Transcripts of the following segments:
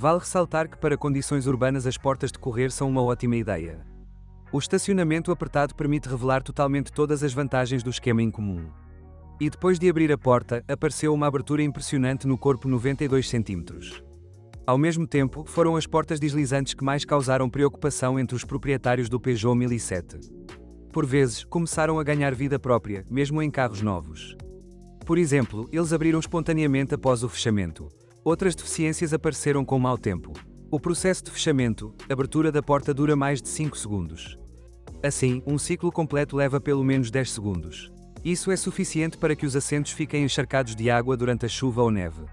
Vale ressaltar que para condições urbanas as portas de correr são uma ótima ideia. O estacionamento apertado permite revelar totalmente todas as vantagens do esquema incomum. E depois de abrir a porta, apareceu uma abertura impressionante no corpo 92 cm. Ao mesmo tempo, foram as portas deslizantes que mais causaram preocupação entre os proprietários do Peugeot 1007. Por vezes, começaram a ganhar vida própria, mesmo em carros novos. Por exemplo, eles abriram espontaneamente após o fechamento. Outras deficiências apareceram com mau tempo. O processo de fechamento, abertura da porta dura mais de 5 segundos. Assim, um ciclo completo leva pelo menos 10 segundos. Isso é suficiente para que os assentos fiquem encharcados de água durante a chuva ou neve.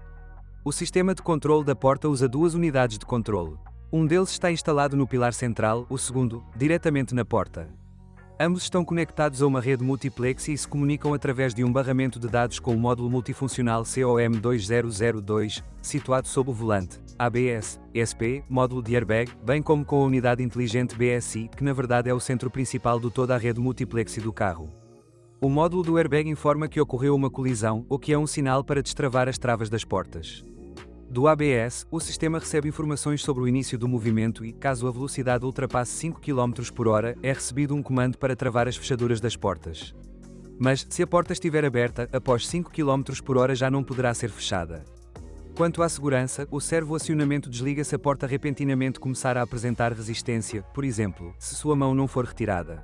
O sistema de controle da porta usa duas unidades de controle. Um deles está instalado no pilar central, o segundo, diretamente na porta. Ambos estão conectados a uma rede multiplex e se comunicam através de um barramento de dados com o módulo multifuncional COM2002, situado sob o volante, ABS, ESP, módulo de airbag, bem como com a unidade inteligente BSI, que na verdade é o centro principal de toda a rede multiplex do carro. O módulo do airbag informa que ocorreu uma colisão, o que é um sinal para destravar as travas das portas. Do ABS, o sistema recebe informações sobre o início do movimento e, caso a velocidade ultrapasse 5 km/h, é recebido um comando para travar as fechaduras das portas. Mas, se a porta estiver aberta, após 5 km/h já não poderá ser fechada. Quanto à segurança, o servo-acionamento desliga se a porta repentinamente começar a apresentar resistência, por exemplo, se sua mão não for retirada.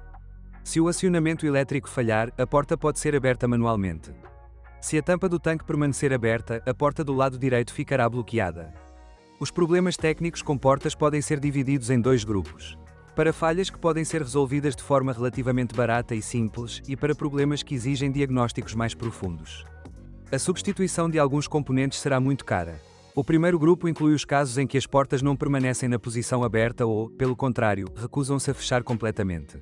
Se o acionamento elétrico falhar, a porta pode ser aberta manualmente. Se a tampa do tanque permanecer aberta, a porta do lado direito ficará bloqueada. Os problemas técnicos com portas podem ser divididos em dois grupos. Para falhas que podem ser resolvidas de forma relativamente barata e simples, e para problemas que exigem diagnósticos mais profundos. A substituição de alguns componentes será muito cara. O primeiro grupo inclui os casos em que as portas não permanecem na posição aberta ou, pelo contrário, recusam-se a fechar completamente.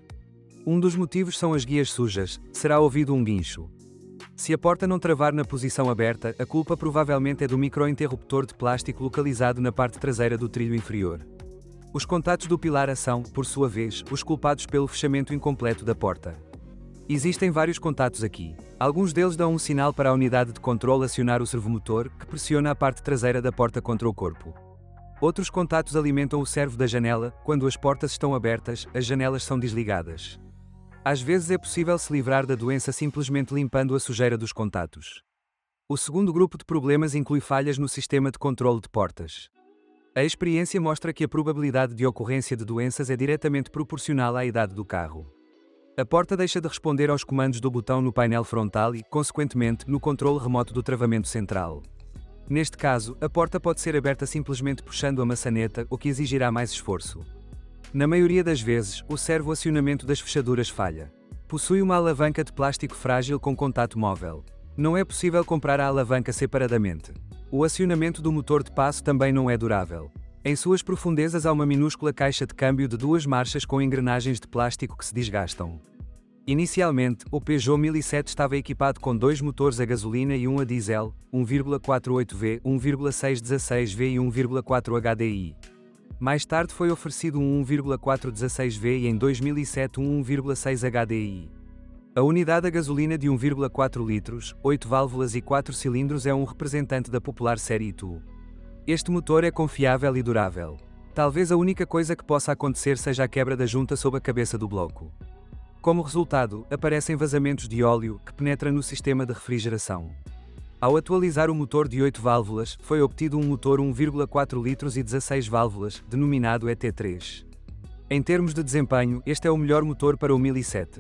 Um dos motivos são as guias sujas, será ouvido um guincho. Se a porta não travar na posição aberta, a culpa provavelmente é do microinterruptor de plástico localizado na parte traseira do trilho inferior. Os contatos do pilar são, por sua vez, os culpados pelo fechamento incompleto da porta. Existem vários contatos aqui. Alguns deles dão um sinal para a unidade de controle acionar o servomotor, que pressiona a parte traseira da porta contra o corpo. Outros contatos alimentam o servo da janela. Quando as portas estão abertas, as janelas são desligadas. Às vezes é possível se livrar da doença simplesmente limpando a sujeira dos contatos. O segundo grupo de problemas inclui falhas no sistema de controle de portas. A experiência mostra que a probabilidade de ocorrência de doenças é diretamente proporcional à idade do carro. A porta deixa de responder aos comandos do botão no painel frontal e, consequentemente, no controle remoto do travamento central. Neste caso, a porta pode ser aberta simplesmente puxando a maçaneta, o que exigirá mais esforço. Na maioria das vezes, o servo-acionamento das fechaduras falha. Possui uma alavanca de plástico frágil com contato móvel. Não é possível comprar a alavanca separadamente. O acionamento do motor de passo também não é durável. Em suas profundezas há uma minúscula caixa de câmbio de 2 marchas com engrenagens de plástico que se desgastam. Inicialmente, o Peugeot 1007 estava equipado com 2 motores a gasolina e um a diesel, 1,48V, 1,616V e 1,4 HDI. Mais tarde foi oferecido um 1,416V e em 2007 um 1,6 HDI. A unidade a gasolina de 1,4 litros, 8 válvulas e 4 cilindros é um representante da popular série TU. Este motor é confiável e durável. Talvez a única coisa que possa acontecer seja a quebra da junta sob a cabeça do bloco. Como resultado, aparecem vazamentos de óleo, que penetra no sistema de refrigeração. Ao atualizar o motor de 8 válvulas, foi obtido um motor 1,4 litros e 16 válvulas, denominado ET3. Em termos de desempenho, este é o melhor motor para o 1007.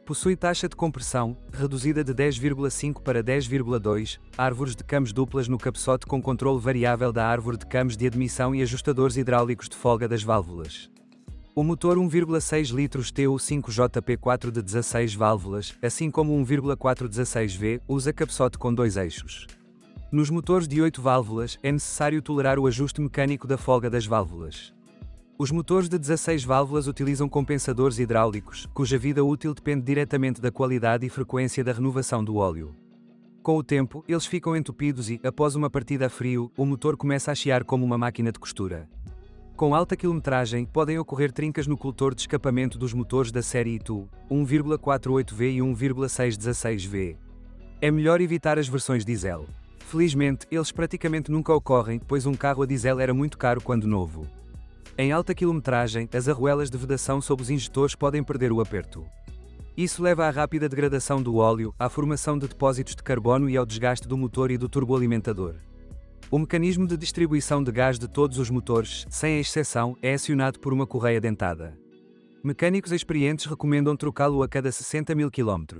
Possui taxa de compressão, reduzida de 10,5 para 10,2, árvores de camos duplas no cabeçote com controle variável da árvore de camos de admissão e ajustadores hidráulicos de folga das válvulas. O motor 1,6 litros TU5JP4 de 16 válvulas, assim como 1,416V, usa cabeçote com 2 eixos. Nos motores de 8 válvulas, é necessário tolerar o ajuste mecânico da folga das válvulas. Os motores de 16 válvulas utilizam compensadores hidráulicos, cuja vida útil depende diretamente da qualidade e frequência da renovação do óleo. Com o tempo, eles ficam entupidos e, após uma partida a frio, o motor começa a chiar como uma máquina de costura. Com alta quilometragem, podem ocorrer trincas no coletor de escapamento dos motores da série TU, 1,48V e 1,616V. É melhor evitar as versões diesel. Felizmente, eles praticamente nunca ocorrem, pois um carro a diesel era muito caro quando novo. Em alta quilometragem, as arruelas de vedação sob os injetores podem perder o aperto. Isso leva à rápida degradação do óleo, à formação de depósitos de carbono e ao desgaste do motor e do turboalimentador. O mecanismo de distribuição de gás de todos os motores, sem exceção, é acionado por uma correia dentada. Mecânicos experientes recomendam trocá-lo a cada 60.000 km.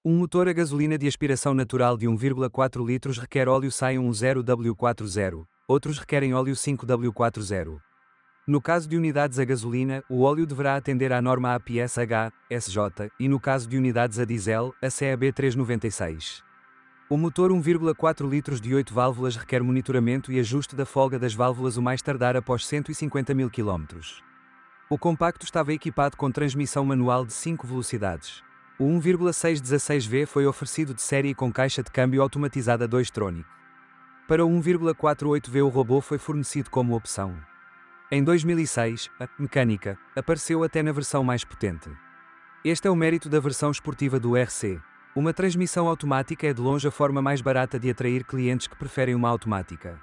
Um motor a gasolina de aspiração natural de 1,4 litros requer óleo Scion 10W40, outros requerem óleo 5W40. No caso de unidades a gasolina, o óleo deverá atender à norma APS-H/SJ, e no caso de unidades a diesel, a CAB 396. O motor 1,4 litros de 8 válvulas requer monitoramento e ajuste da folga das válvulas o mais tardar após 150.000 km. O compacto estava equipado com transmissão manual de 5 velocidades. O 1,616V foi oferecido de série com caixa de câmbio automatizada 2-tronic. Para o 1,48V o robô foi fornecido como opção. Em 2006, a mecânica apareceu até na versão mais potente. Este é o mérito da versão esportiva do RC. Uma transmissão automática é de longe a forma mais barata de atrair clientes que preferem uma automática.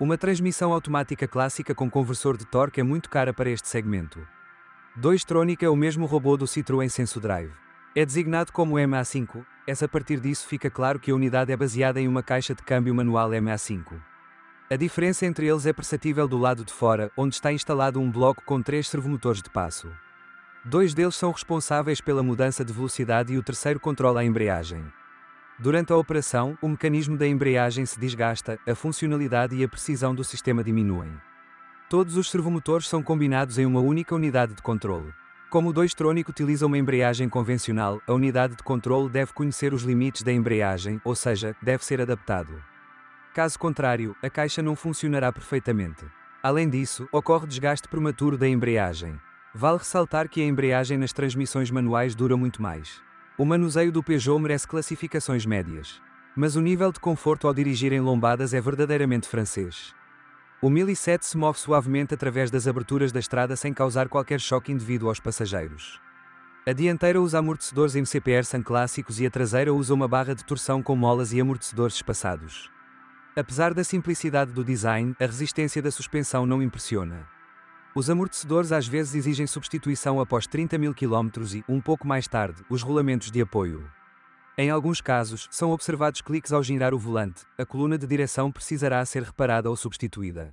Uma transmissão automática clássica com conversor de torque é muito cara para este segmento. 2-tronic é o mesmo robô do Citroën Senso-Drive. É designado como MA5, a partir disso fica claro que a unidade é baseada em uma caixa de câmbio manual MA5. A diferença entre eles é perceptível do lado de fora, onde está instalado um bloco com 3 servomotores de passo. 2 deles são responsáveis pela mudança de velocidade e o terceiro controla a embreagem. Durante a operação, o mecanismo da embreagem se desgasta, a funcionalidade e a precisão do sistema diminuem. Todos os servomotores são combinados em uma única unidade de controle. Como o 2-tronic utiliza uma embreagem convencional, a unidade de controle deve conhecer os limites da embreagem, ou seja, deve ser adaptado. Caso contrário, a caixa não funcionará perfeitamente. Além disso, ocorre desgaste prematuro da embreagem. Vale ressaltar que a embreagem nas transmissões manuais dura muito mais. O manuseio do Peugeot merece classificações médias. Mas o nível de conforto ao dirigir em lombadas é verdadeiramente francês. O 1007 se move suavemente através das aberturas da estrada sem causar qualquer choque indevido aos passageiros. A dianteira usa amortecedores MCPR são clássicos e a traseira usa uma barra de torção com molas e amortecedores espaçados. Apesar da simplicidade do design, a resistência da suspensão não impressiona. Os amortecedores às vezes exigem substituição após 30.000 km e, um pouco mais tarde, os rolamentos de apoio. Em alguns casos, são observados cliques ao girar o volante, a coluna de direção precisará ser reparada ou substituída.